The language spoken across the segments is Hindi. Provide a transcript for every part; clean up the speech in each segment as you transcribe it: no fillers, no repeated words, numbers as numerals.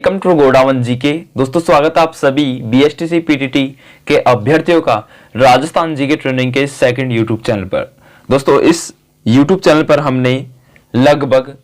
Welcome to godown GK. दोस्तों स्वागत है आप सभी बीएसटीसी पीटीटी के अभ्यर्थियों का राजस्थान जीके ट्रेनिंग के सेकंड यूट्यूब चैनल पर। दोस्तों इस यूट्यूब चैनल पर हमने लगभग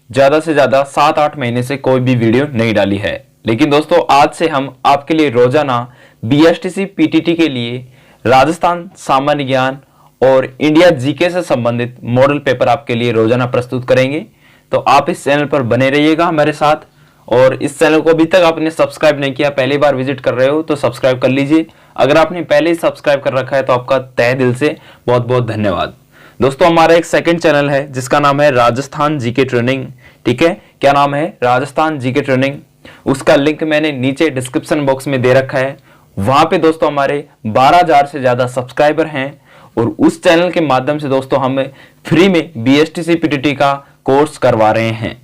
ज़्यादा से ज़्यादा 7-8 महीने से कोई भी वीडियो नहीं डाली है, लेकिन दोस्तों आज से हम आपके लिए रोजाना बीएसटीसी पीटीटी के लिए राजस्थान सामान्य ज्ञान और इंडिया जीके से संबंधित मॉडल पेपर आपके लिए रोजाना प्रस्तुत करेंगे। तो आप इस चैनल पर बने रहिएगा हमारे साथ, और इस चैनल को अभी तक आपने सब्सक्राइब नहीं किया, पहली बार विजिट कर रहे हो तो सब्सक्राइब कर लीजिए। अगर आपने पहले ही सब्सक्राइब कर रखा है तो आपका तहे दिल से बहुत बहुत धन्यवाद। दोस्तों हमारा एक सेकंड चैनल है जिसका नाम है राजस्थान जीके ट्रेनिंग। ठीक है, क्या नाम है? Rajasthan GK training. उसका लिंक मैंने नीचे डिस्क्रिप्शन बॉक्स में दे रखा है। वहां पे दोस्तों हमारे 12,000 से ज्यादा सब्सक्राइबर हैं, और उस चैनल के माध्यम से दोस्तों हम फ्री में बीएसटीसी पीटीटी का कोर्स करवा रहे हैं।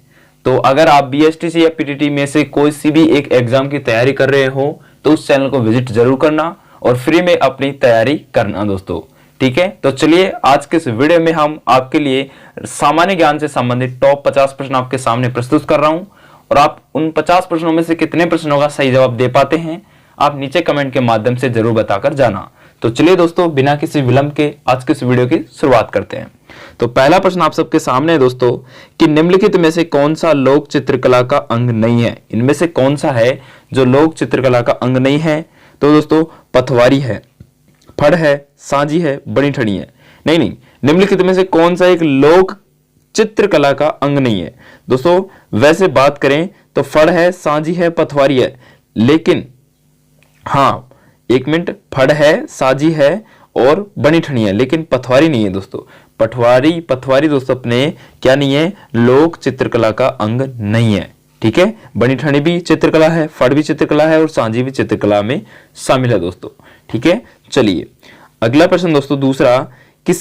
तो अगर आप बीएसटीसी या पीटीटी में से कोई सी भी एक एग्जाम की तैयारी कर रहे हो तो उस चैनल को विजिट जरूर करना और फ्री में अपनी तैयारी करना दोस्तों। ठीक है, तो चलिए आज के इस वीडियो में हम आपके लिए सामान्य ज्ञान से संबंधित टॉप 50 प्रश्न आपके सामने प्रस्तुत कर रहा हूं, और आप उन 50 प्रश्नों में से कितने प्रश्नों का सही जवाब दे पाते हैं आप नीचे कमेंट के माध्यम से जरूर बताकर जाना। तो चलिए दोस्तों बिना किसी विलंब के आज के इस वीडियो की शुरुआत करते हैं। तो पहला प्रश्न आप सबके सामने है दोस्तों कि निम्नलिखित में से कौन सा लोक चित्रकला का अंग नहीं है? इनमें से कौन सा है जो लोक चित्रकला का अंग नहीं है? तो दोस्तों पथवारी है, फड़ है, साजी है, बनी ठनी है। नहीं, निम्नलिखित में से कौन सा एक लोक चित्रकला का अंग नहीं है? दोस्तों वैसे बात करें तो फड़ है, साजी है, पथवारी है, लेकिन हाँ एक मिनट, फड़ है, साजी है और बनी ठनी है, लेकिन पथवारी नहीं है दोस्तों। पथवारी दोस्तों अपने क्या नहीं है? लोक चित्रकला का अंग नहीं है। ठीक है, बनी ठनी भी चित्रकला है, फड़ भी चित्रकला है और सांझी भी चित्रकला में शामिल है दोस्तों। ठीक है, चलिए अगला प्रश्न दोस्तों दूसरा कि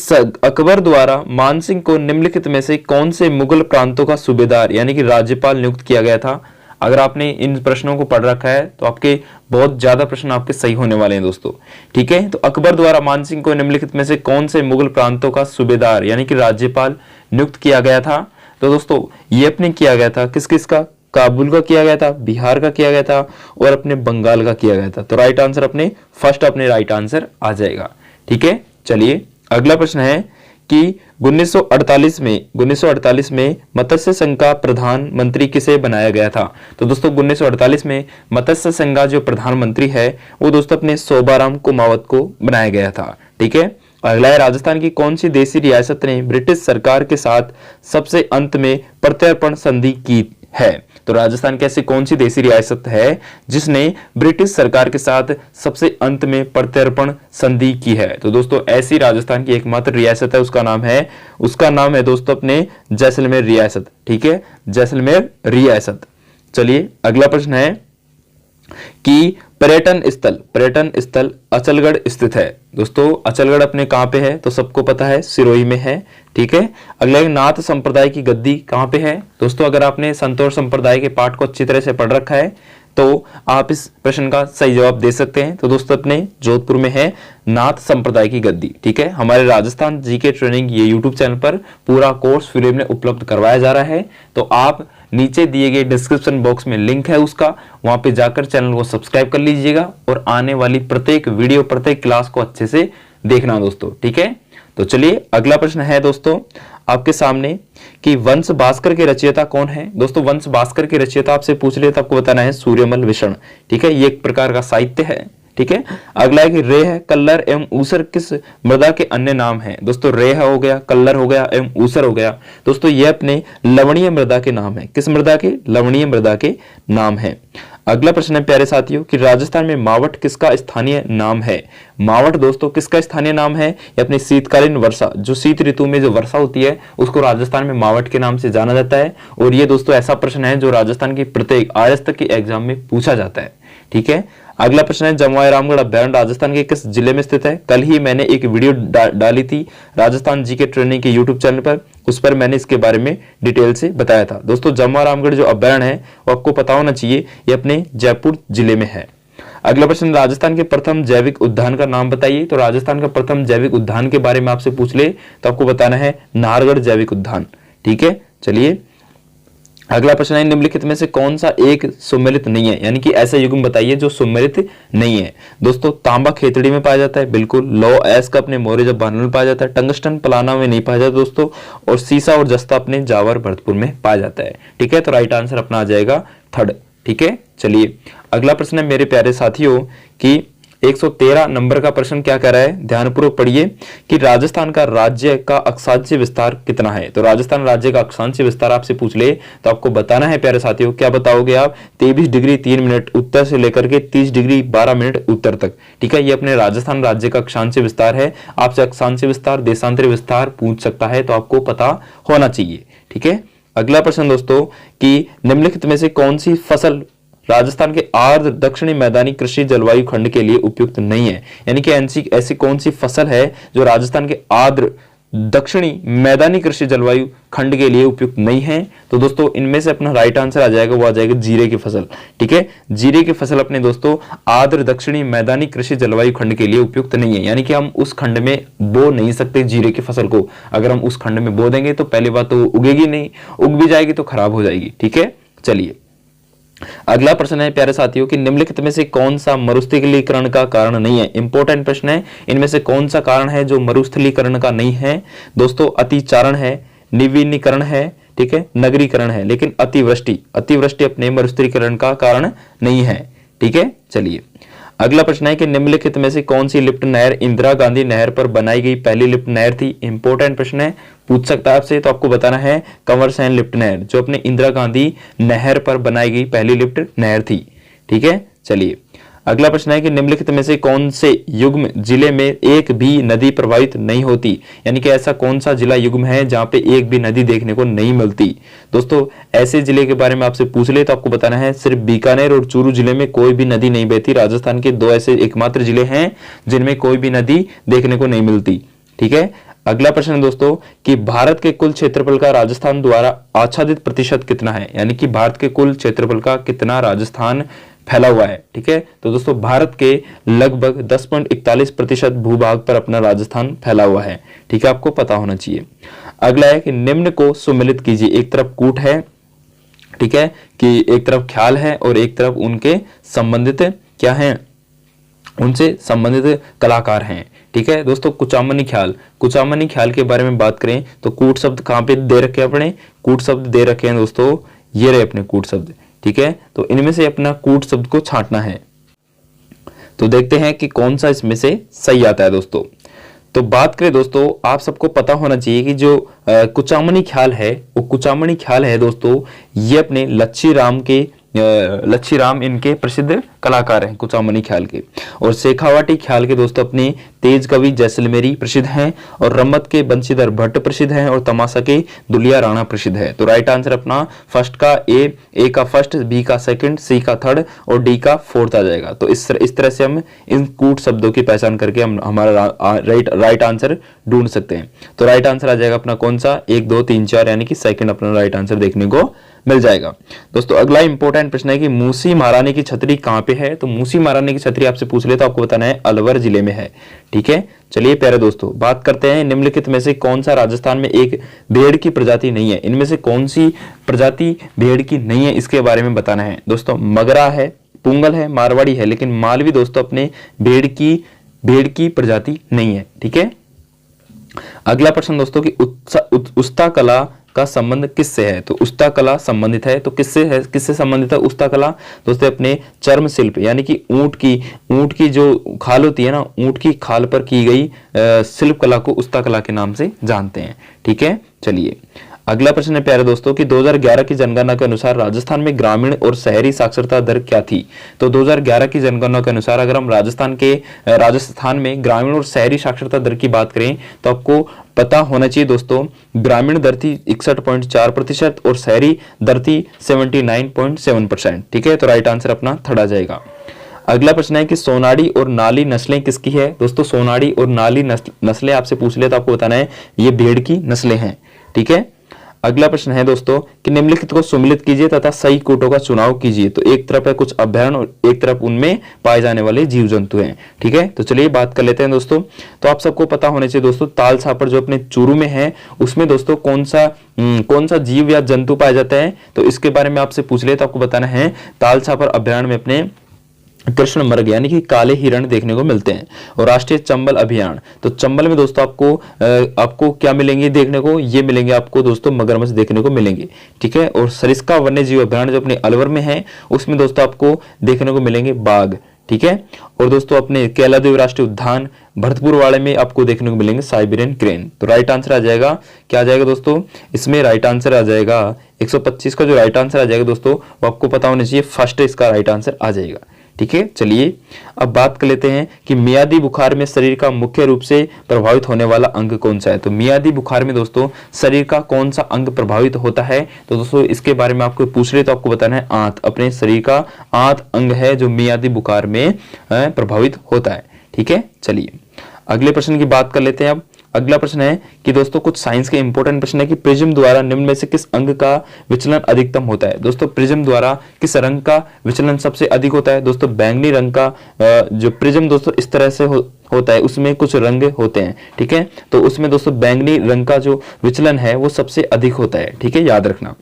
अकबर द्वारा मानसिंह को निम्नलिखित में से कौन से मुगल प्रांतों का सूबेदार यानी कि राज्यपाल नियुक्त किया गया था? अगर आपने इन प्रश्नों को पढ़ रखा है तो आपके बहुत ज्यादा प्रश्न आपके सही होने वाले हैं दोस्तों। ठीक है, तो अकबर द्वारा मानसिंह को निम्नलिखित में से कौन से मुगल प्रांतों का सूबेदार यानी कि राज्यपाल नियुक्त किया गया था? तो दोस्तों ये अपने किया गया था किस किस का? काबुल का किया गया था, बिहार का किया गया था और अपने बंगाल का किया गया था। तो राइट आंसर अपने फर्स्ट अपने राइट आंसर आ जाएगा। ठीक है, चलिए अगला प्रश्न है कि 1948 में मत्स्य संघ का प्रधानमंत्री किसे बनाया गया था? तो दोस्तों 1948 में मत्स्य संघ का जो प्रधानमंत्री है वो दोस्तों अपने शोभाराम कुमावत को बनाया गया था। ठीक है, अगला है राजस्थान की कौन सी देशी रियासत ने ब्रिटिश सरकार के साथ सबसे अंत में प्रत्यर्पण संधि की है? तो राजस्थान की ऐसी कौन सी देशी रियासत है जिसने ब्रिटिश सरकार के साथ सबसे अंत में प्रत्यर्पण संधि की है? तो दोस्तों ऐसी राजस्थान की एकमात्र रियासत है, उसका नाम है दोस्तों अपने जैसलमेर रियासत। ठीक है, जैसलमेर रियासत। चलिए अगला प्रश्न है कि पर्यटन स्थल अचलगढ़ स्थित है। दोस्तों अचलगढ़ अपने कहां पे है? तो सबको पता है सिरोही में है। ठीक है, अगला नाथ संप्रदाय की गद्दी कहां पे है? दोस्तों अगर आपने संतोष संप्रदाय के पाठ को अच्छी तरह से पढ़ रखा है तो आप इस प्रश्न का सही जवाब दे सकते हैं। तो दोस्तों अपने जोधपुर में है नाथ संप्रदाय की गद्दी। ठीक है, हमारे राजस्थान जीके ट्रेनिंग ये यूट्यूब चैनल पर पूरा कोर्स फ्री में उपलब्ध करवाया जा रहा है। तो आप नीचे दिए गए डिस्क्रिप्शन बॉक्स में लिंक है उसका, वहां पे जाकर चैनल को सब्सक्राइब कर लीजिएगा और आने वाली प्रत्येक वीडियो प्रत्येक क्लास को अच्छे से देखना दोस्तों। ठीक है, तो चलिए अगला प्रश्न है दोस्तों आपके सामने कि वंश भास्कर के रचयिता कौन है? दोस्तों वंश भास्कर के रचयिता आपसे पूछ रहे तो आपको बताना है सूर्यमल विषण। ठीक है, ये एक प्रकार का साहित्य है। ठीक है, अगला है कि रेह है, कल्लर एवं ऊसर किस मृदा के अन्य नाम है? दोस्तों रेह हो गया, कल्लर हो गया एवं ऊसर हो गया। दोस्तों ये अपने लवणीय मृदा के नाम है। किस मृदा के? लवणीय मृदा के नाम है। अगला प्रश्न है प्यारे साथियों कि राजस्थान में मावट किसका स्थानीय नाम है? मावट दोस्तों किसका स्थानीय नाम है? ये अपनी शीतकालीन वर्षा, जो शीत ऋतु में जो वर्षा होती है उसको राजस्थान में मावट के नाम से जाना जाता है। और ये दोस्तों ऐसा प्रश्न है जो राजस्थान की प्रत्येक आयस्क की एग्जाम में पूछा जाता है। ठीक है, अगला प्रश्न है जमवाई रामगढ़ अभ्यारण्य राजस्थान के किस जिले में स्थित है? कल ही मैंने एक वीडियो डाली थी राजस्थान जीके ट्रेनिंग के यूट्यूब चैनल पर, उस पर मैंने इसके बारे में डिटेल से बताया था। दोस्तों जमवाई रामगढ़ जो अभ्यारण्य है वो आपको पता होना चाहिए, ये अपने जयपुर जिले में है। अगला प्रश्न राजस्थान के प्रथम जैविक उद्यान का नाम बताइए। तो राजस्थान का प्रथम जैविक उद्यान के बारे में आपसे पूछ ले तो आपको बताना है नाहरगढ़ जैविक उद्यान। ठीक है, चलिए अगला प्रश्न है निम्नलिखित में से कौन सा एक सुमेलित नहीं है, यानी कि ऐसा युग्म बताइए जो सुमेलित नहीं है। दोस्तों तांबा खेतड़ी में पाया जाता है, बिल्कुल। लौह अयस्क अपने मोरे जब बानल में पाया जाता है, टंगस्टन पलाना में नहीं पाया जाता दोस्तों, और सीसा और जस्ता अपने जावर भरतपुर में पाया जाता है। ठीक है, तो राइट आंसर अपना आ जाएगा थर्ड। ठीक है, चलिए अगला प्रश्न है मेरे प्यारे साथियों कि 113 नंबर का प्रश्न क्या कह रहा है, ध्यानपूर्वक पढ़िए कि राजस्थान का राज्य का अक्षांशीय विस्तार कितना है। तो राजस्थान राज्य का अक्षांशीय विस्तार आपसे पूछ ले तो आपको बताना है प्यारे साथियों, क्या बताओगे आप, 23 डिग्री 3 मिनट उत्तर से लेकर के 30 डिग्री 12 मिनट उत्तर तक। ठीक है, ये अपने राजस्थान राज्य का अक्षांशीय विस्तार है। आपसे अक्षांशीय विस्तार, देशांतरीय विस्तार पूछ सकता है, तो आपको पता होना चाहिए। ठीक है, अगला प्रश्न दोस्तों कि निम्नलिखित में से कौन सी फसल राजस्थान के आर्द्र दक्षिणी मैदानी कृषि जलवायु खंड के लिए उपयुक्त नहीं है, यानी कि ऐसी कौन सी फसल है जो राजस्थान के आर्द्र दक्षिणी मैदानी कृषि जलवायु खंड के लिए उपयुक्त नहीं है। तो दोस्तों इनमें से अपना राइट आंसर आ जाएगा, वो आ जाएगा जीरे की फसल। ठीक है, जीरे की फसल अपने दोस्तों आर्द्र दक्षिणी मैदानी कृषि जलवायु खंड के लिए उपयुक्त नहीं है, यानी कि हम उस खंड में बो नहीं सकते जीरे की फसल को। अगर हम उस खंड में बो देंगे तो पहली बात तो उगेगी नहीं, उग भी जाएगी तो खराब हो जाएगी। ठीक है, चलिए अगला प्रश्न है प्यारे साथियों कि निम्नलिखित में से कौन सा मरुस्थलीकरण का कारण नहीं है। इंपॉर्टेंट प्रश्न है, इनमें से कौन सा कारण है जो मरुस्थलीकरण का नहीं है। दोस्तों अतिचारण है, निवीनीकरण है, ठीक है, नगरीकरण है, लेकिन अतिवृष्टि अपने मरुस्थलीकरण का कारण नहीं है। ठीक है, चलिए अगला प्रश्न है कि निम्नलिखित में से कौन सी लिफ्ट नहर इंदिरा गांधी नहर पर बनाई गई पहली लिफ्ट नहर थी। इंपॉर्टेंट प्रश्न है, पूछ सकता है आपसे, तो आपको बताना है कंवर सैन लिफ्ट नहर, जो अपने इंदिरा गांधी नहर पर बनाई गई पहली लिफ्ट नहर थी। ठीक है, चलिए अगला प्रश्न है कि निम्नलिखित में से कौन से युग्म जिले में एक भी नदी प्रवाहित नहीं होती, यानी कि ऐसा कौन सा जिला युग्म है जहां पे एक भी नदी देखने को नहीं मिलती। दोस्तों ऐसे जिले के बारे में आपसे पूछ ले तो आपको बताना है सिर्फ बीकानेर और चूरू जिले में कोई भी नदी नहीं बहती। राजस्थान के 2 ऐसे एकमात्र जिले हैं जिनमें कोई भी नदी देखने को नहीं मिलती। ठीक है, अगला प्रश्न है दोस्तों कि भारत के कुल क्षेत्रफल का राजस्थान द्वारा आच्छादित प्रतिशत कितना है, यानी कि भारत के कुल क्षेत्रफल का कितना राजस्थान फैला हुआ है। ठीक है, तो दोस्तों भारत के लगभग 10.41% भूभाग पर अपना राजस्थान फैला हुआ है। ठीक है, आपको पता होना चाहिए। अगला है कि निम्न को सुमेलित कीजिए। एक तरफ कूट है, ठीक है, कि एक तरफ ख्याल है और एक तरफ उनके संबंधित क्या है, उनसे संबंधित कलाकार हैं। ठीक है दोस्तों, कुचामनी ख्याल के बारे में बात करें तो कूट शब्द कहां पे दे रखे हैं, अपने कूट शब्द दे रखे हैं दोस्तों, ये रहे अपने कूट शब्द। ठीक है, तो इनमें से अपना कूट शब्द को छांटना है। तो देखते हैं कि कौन सा इसमें से सही आता है दोस्तों। तो बात करें दोस्तों, आप सबको पता होना चाहिए कि जो कुचामनी ख्याल है वो कुचामनी ख्याल है दोस्तों, ये अपने लच्छी राम इनके प्रसिद्ध कलाकार हैं कुचामनी ख्याल के। और शेखावाटी ख्याल के दोस्तों अपने तेज कवि जैसलमेरी प्रसिद्ध हैं, और रम्मत के बंशीधर भट्ट प्रसिद्ध हैं, और तमाशा के दुलिया राणा प्रसिद्ध है। तो राइट आंसर अपना फर्स्ट का ए का फर्स्ट, बी का सेकंड, सी का थर्ड और डी का फोर्थ आ जाएगा। तो इस तरह से हम इन कूट शब्दों की पहचान करके हम हमारा राइट आंसर ढूंढ सकते हैं। तो राइट आंसर आ जाएगा अपना कौन सा, 1 2 3 4, यानी कि सेकंड अपना राइट आंसर देखने को मिल जाएगा। दोस्तों अगला इंपॉर्टेंट प्रश्न है कि मूसी महारानी की छतरी कहां पे है। तो मूसी महारानी की छतरी आपसे पूछ ले तो आपको बताना है अलवर जिले में है। ठीक है, चलिए प्यारे दोस्तों बात करते हैं निम्नलिखित में से कौन सा राजस्थान में एक भेड़ की प्रजाति नहीं है। इनमें से कौन सी प्रजाति भेड़ की नहीं है, इसके बारे में बताना है दोस्तों। मगरा है, पुंगल है, मारवाड़ी है, लेकिन मालवी दोस्तों अपने भेड़ की प्रजाति नहीं है। ठीक है, अगला प्रश्न दोस्तों कि उस्ता कला का संबंध किससे है। तो उस्ता कला संबंधित है, तो किससे संबंधित है उस्ता कला दोस्तों, अपने चर्म शिल्प, यानी कि ऊंट की जो खाल होती है ना, ऊंट की खाल पर की गई शिल्प कला को उस्ता कला के नाम से जानते हैं। ठीक है, चलिए अगला प्रश्न है प्यारे दोस्तों कि 2011 की जनगणना के अनुसार राजस्थान में ग्रामीण और शहरी साक्षरता दर क्या थी। तो 2011 की जनगणना के अनुसार अगर हम राजस्थान में ग्रामीण और शहरी साक्षरता दर की बात करें तो आपको पता होना चाहिए दोस्तों, ग्रामीण दर थी 61.4% और शहरी दर थी 79.7%। ठीक है, तो राइट आंसर अपना थर्ड आ जाएगा। अगला प्रश्न है कि सोनाड़ी और नाली नस्लें किसकी है। दोस्तों सोनाड़ी और नाली नस्लें आपसे पूछ ले तो आपको बताना है ये भेड़ की नस्लें हैं। ठीक है, अगला प्रश्न है दोस्तों कि निम्नलिखित को सम्मिलित कीजिए तथा सही कूटों का चुनाव कीजिए। तो एक तरफ है कुछ अभ्यारण्य और एक तरफ उनमें पाए जाने वाले जीव जंतु हैं। ठीक है, तो चलिए बात कर लेते हैं दोस्तों। तो आप सबको पता होने चाहिए दोस्तों, ताल छापर जो अपने चूरू में है उसमें दोस्तों कौन सा जीव या जंतु पाया जाता है, तो इसके बारे में आपसे पूछ ले तो आपको बताना है ताल छापर अभ्यारण्य में अपने कृष्ण मृग यानी कि काले हिरण देखने को मिलते हैं। और राष्ट्रीय चंबल अभियान, तो चंबल में दोस्तों आपको क्या मिलेंगे देखने को, ये मिलेंगे आपको दोस्तों मगरमच्छ देखने को मिलेंगे। ठीक है, और सरिस्का वन्य जीव अभ्यारण्य जो अपने अलवर में है उसमें दोस्तों आपको देखने को मिलेंगे बाघ। ठीक है, और दोस्तों अपने केलादेव राष्ट्रीय उद्यान भरतपुर वाले में आपको देखने को मिलेंगे साइबेरियन क्रेन। तो राइट आंसर आ जाएगा, क्या आ जाएगा दोस्तों, इसमें राइट आंसर आ जाएगा 125 का जो राइट आंसर आ जाएगा दोस्तों वो आपको पता होना चाहिए, फर्स्ट इसका राइट आंसर आ जाएगा। ठीक है, चलिए अब बात कर लेते हैं कि मियादी बुखार में शरीर का मुख्य रूप से प्रभावित होने वाला अंग कौन सा है। तो मियादी बुखार में दोस्तों शरीर का कौन सा अंग प्रभावित होता है, तो दोस्तों इसके बारे में आपको पूछ रहे तो आपको बताना है आंत। अपने शरीर का आंत अंग है जो मियादी बुखार में प्रभावित होता है। ठीक है, चलिए अगले प्रश्न की बात कर लेते हैं। अब अगला प्रश्न है कि दोस्तों कुछ साइंस के इंपॉर्टेंट प्रश्न है कि प्रिज्म द्वारा निम्न में से किस अंग का विचलन अधिकतम होता है। दोस्तों प्रिज्म द्वारा किस रंग का विचलन सबसे अधिक होता है, दोस्तों बैंगनी रंग का जो प्रिज्म दोस्तों इस तरह से होता है उसमें कुछ रंग होते हैं। ठीक है, तो उसमें दोस्तों बैंगनी रंग का जो विचलन है वो सबसे अधिक होता है। ठीक है, याद रखना।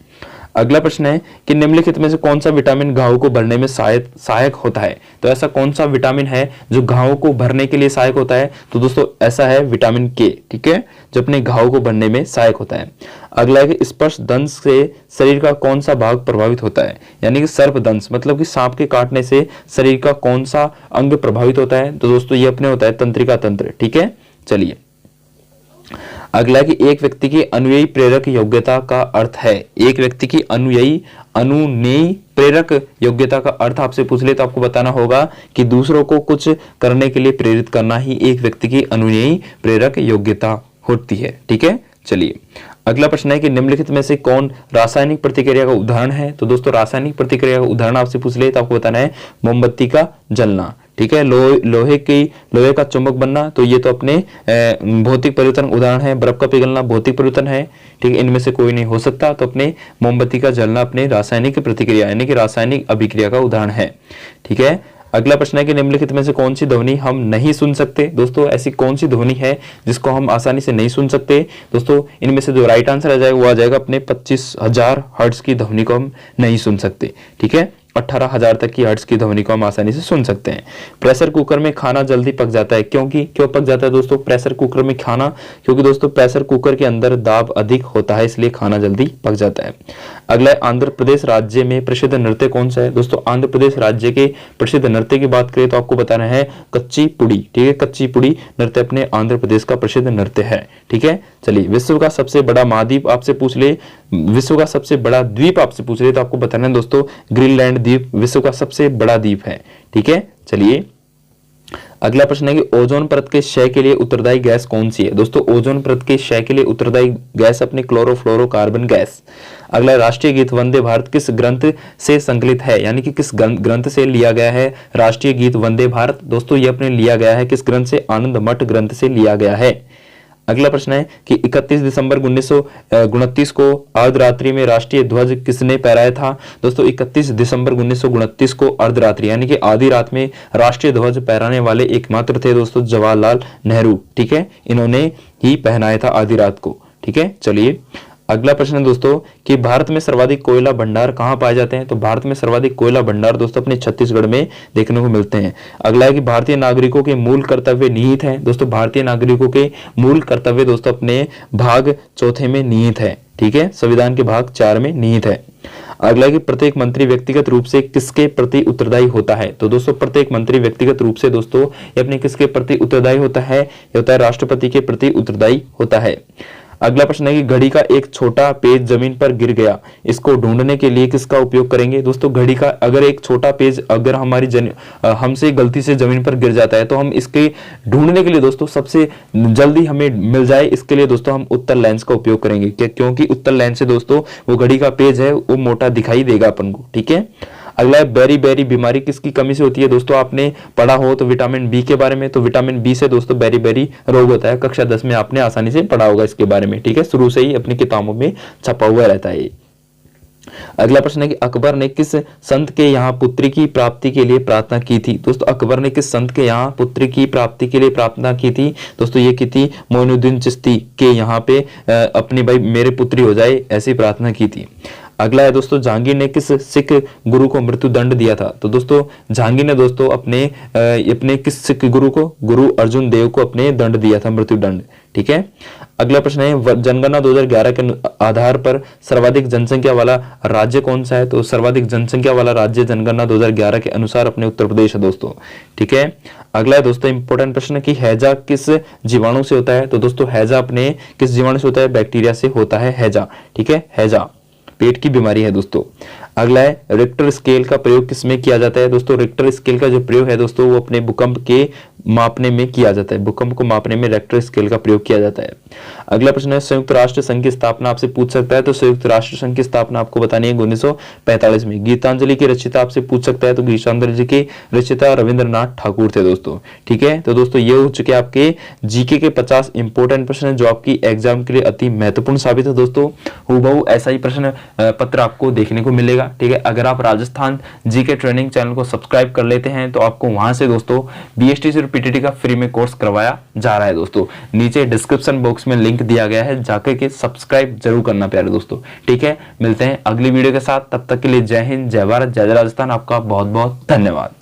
अगला प्रश्न है कि निम्नलिखित में से कौन सा विटामिन घाव को भरने में सहायक होता है। तो ऐसा कौन सा विटामिन है जो घाव को भरने के लिए सहायक होता है, तो दोस्तों ऐसा है विटामिन के। ठीक है, जो अपने घाव को भरने में सहायक होता है। अगला है कि स्पर्श दंश से शरीर का कौन सा भाग प्रभावित होता है, यानी कि सर्प दंश मतलब कि सांप के काटने से शरीर का कौन सा अंग प्रभावित होता है, तो दोस्तों ये अपने होता है तंत्रिका तंत्र। ठीक है, चलिए अगला कि एक व्यक्ति की अनुयायी प्रेरक योग्यता का अर्थ है। एक व्यक्ति की अनुयायी प्रेरक योग्यता का अर्थ आपसे पूछ ले तो आपको बताना होगा कि दूसरों को कुछ करने के लिए प्रेरित करना ही एक व्यक्ति की अनुयायी प्रेरक योग्यता होती है। ठीक है, चलिए अगला प्रश्न है कि निम्नलिखित में से कौन रासायनिक प्रतिक्रिया का उदाहरण है। तो दोस्तों रासायनिक प्रतिक्रिया का उदाहरण आपसे पूछ ले तो आपको बताना है मोमबत्ती का जलना। ठीक है, लोहे का चुंबक बनना, तो ये तो अपने भौतिक परिवर्तन उदाहरण है। बर्फ का पिघलना भौतिक परिवर्तन है। ठीक है, इनमें से कोई नहीं हो सकता, तो अपने मोमबत्ती का जलना अपने रासायनिक प्रतिक्रिया यानी कि रासायनिक अभिक्रिया का उदाहरण है। ठीक है, अगला प्रश्न है कि निम्नलिखित में से कौन सी ध्वनि हम नहीं सुन सकते। दोस्तों ऐसी कौन सी ध्वनि है जिसको हम आसानी से नहीं सुन सकते, दोस्तों इनमें से जो राइट आंसर आ जाएगा वो आ जाएगा अपने 25,000 हर्ट्ज की ध्वनि को हम नहीं सुन सकते। ठीक है, 18,000 तक की हर्ट्ज की ध्वनि को हम आसानी से सुन सकते हैं। प्रेशर कुकर में खाना जल्दी पक जाता है, क्यों पक जाता है दोस्तों प्रेशर कुकर में खाना, क्योंकि दोस्तों प्रेशर कुकर के अंदर दाब अधिक होता है इसलिए खाना जल्दी पक जाता है। अगला आंध्र प्रदेश राज्य में प्रसिद्ध नृत्य कौन सा है। दोस्तों आंध्र प्रदेश राज्य के प्रसिद्ध नृत्य की बात करें तो आपको बताना है कच्ची पुड़ी। ठीक है, कच्ची पुड़ी नृत्य अपने आंध्र प्रदेश का प्रसिद्ध नृत्य है। ठीक है, चलिए विश्व का सबसे बड़ा महाद्वीप आपसे पूछ ले, विश्व का सबसे बड़ा द्वीप आपसे पूछ ले तो आपको बताना है दोस्तों ग्रीनलैंड द्वीप विश्व का सबसे बड़ा द्वीप है। ठीक है, चलिए अगला प्रश्न है कि ओजोन परत के क्षय के लिए उत्तरदायी गैस कौन सी है। दोस्तों ओजोन परत के क्षय के लिए उत्तरदायी गैस अपने क्लोरोफ्लोरोकार्बन गैस। अगला राष्ट्रीय गीत वंदे भारत किस ग्रंथ से संकलित है, यानी कि किस ग्रंथ से लिया गया है राष्ट्रीय गीत वंदे भारत। दोस्तों ये अपने लिया गया है किस ग्रंथ से, आनंद मठ ग्रंथ से लिया गया है। अगला प्रश्न है कि 31 दिसंबर 1929 को अर्धरात्रि में राष्ट्रीय ध्वज किसने फहराया था। दोस्तों 31 दिसंबर 1929 को अर्धरात्रि यानी कि आधी रात में राष्ट्रीय ध्वज फहराने वाले एकमात्र थे दोस्तों जवाहरलाल नेहरू। ठीक है, इन्होंने ही पहनाया था आधी रात को। ठीक है, चलिए अगला प्रश्न है दोस्तों कि भारत में सर्वाधिक कोयला भंडार कहाँ पाए जाते हैं। तो भारत में सर्वाधिक कोयला भंडार दोस्तों अपने छत्तीसगढ़ में देखने को मिलते हैं। अगला है कि भारतीय नागरिकों के मूल कर्तव्य निहित हैं। दोस्तों भारतीय नागरिकों के मूल कर्तव्य दोस्तों अपने भाग 4 में निहित है। ठीक है, संविधान के भाग 4 में निहित है। अगला है कि प्रत्येक मंत्री व्यक्तिगत रूप से किसके प्रति उत्तरदायी होता है। तो दोस्तों प्रत्येक मंत्री व्यक्तिगत रूप से दोस्तों ये अपने किसके प्रति उत्तरदायी होता है, ये होता है राष्ट्रपति के प्रति उत्तरदायी होता है। अगला प्रश्न है कि घड़ी का एक छोटा पेज जमीन पर गिर गया, इसको ढूंढने के लिए किसका उपयोग करेंगे। दोस्तों घड़ी का अगर एक छोटा पेज अगर हमसे गलती से जमीन पर गिर जाता है तो हम इसके ढूंढने के लिए दोस्तों सबसे जल्दी हमें मिल जाए इसके लिए दोस्तों हम उत्तल लेंस का उपयोग करेंगे, क्योंकि उत्तल लेंस से दोस्तों वो घड़ी का पेज है वो मोटा दिखाई देगा अपन को। ठीक है, अगला है बेरी बेरी बीमारी किसकी कमी से होती है? दोस्तों आपने पढ़ा हो तो विटामिन बी के बारे में, तो विटामिन बी से दोस्तों बेरी बेरी रोग होता है। कक्षा 10 में आपने आसानी से पढ़ा होगा इसके बारे में, ठीक है, शुरू से ही अपनी किताबों में छपा हुआ रहता है। अगला प्रश्न है कि अकबर ने किस संत के यहाँ पुत्री की प्राप्ति के लिए प्रार्थना की थी? दोस्तों अकबर ने किस संत के यहाँ पुत्री की प्राप्ति के लिए प्रार्थना की थी? दोस्तों ये की थी मोइनुद्दीन चिश्ती के यहाँ पे अपनी भाई मेरे पुत्री हो जाए ऐसी प्रार्थना की थी। अगला है दोस्तों जहांगीर ने किस सिख गुरु को मृत्यु दंड दिया था? तो दोस्तों जहांगीर ने दोस्तों अपने किस सिख गुरु को, गुरु अर्जुन देव को अपने दंड दिया था, मृत्यु दंड, ठीक है। अगला प्रश्न है जनगणना 2011 के आधार पर सर्वाधिक जनसंख्या वाला राज्य कौन सा है? तो सर्वाधिक जनसंख्या वाला राज्य जनगणना 2011 के अनुसार अपने उत्तर प्रदेश है दोस्तों, ठीक है। अगला है दोस्तों इंपॉर्टेंट प्रश्न कि हैजा किस जीवाणु से होता है? तो दोस्तों हैजा अपने किस जीवाणु से होता है? बैक्टीरिया से होता है हैजा, ठीक है, हैजा पेट की बीमारी है दोस्तों। अगला है रिक्टर स्केल का प्रयोग किसमें किया जाता है? दोस्तों रिक्टर स्केल का जो प्रयोग है दोस्तों वो अपने भूकंप के मापने में किया जाता है, भूकंप को मापने में रिक्टर स्केल का प्रयोग किया जाता है। अगला प्रश्न है संयुक्त राष्ट्र संघ की स्थापना आपसे पूछ सकता है, तो संयुक्त राष्ट्र संघ की स्थापना आपको बतानी है 1945 में। गीतांजलि की रचयिता आपसे पूछ सकता है, तो गीतांजलि के रचयिता रविंद्रनाथ ठाकुर थे दोस्तों, ठीक है। तो दोस्तों ये हो चुके आपके जीके के 50 इंपोर्टेंट प्रश्न जो आपकी एग्जाम के लिए अति महत्वपूर्ण साबित है दोस्तों। हूबहू ऐसा ही प्रश्न पत्र आपको देखने को मिलेगा, ठीक है। अगर आप राजस्थान जीके ट्रेनिंग चैनल को सब्सक्राइब कर लेते हैं तो आपको वहां से दोस्तों बीएसटीसी और पीटीटी का फ्री में कोर्स करवाया जा रहा है दोस्तों। नीचे डिस्क्रिप्शन बॉक्स में लिंक दिया गया है, जाकर के सब्सक्राइब जरूर करना प्यारे दोस्तों, ठीक है। मिलते हैं अगली वीडियो के साथ, तब तक के लिए जय हिंद, जय भारत, जय राजस्थान। आपका बहुत बहुत धन्यवाद।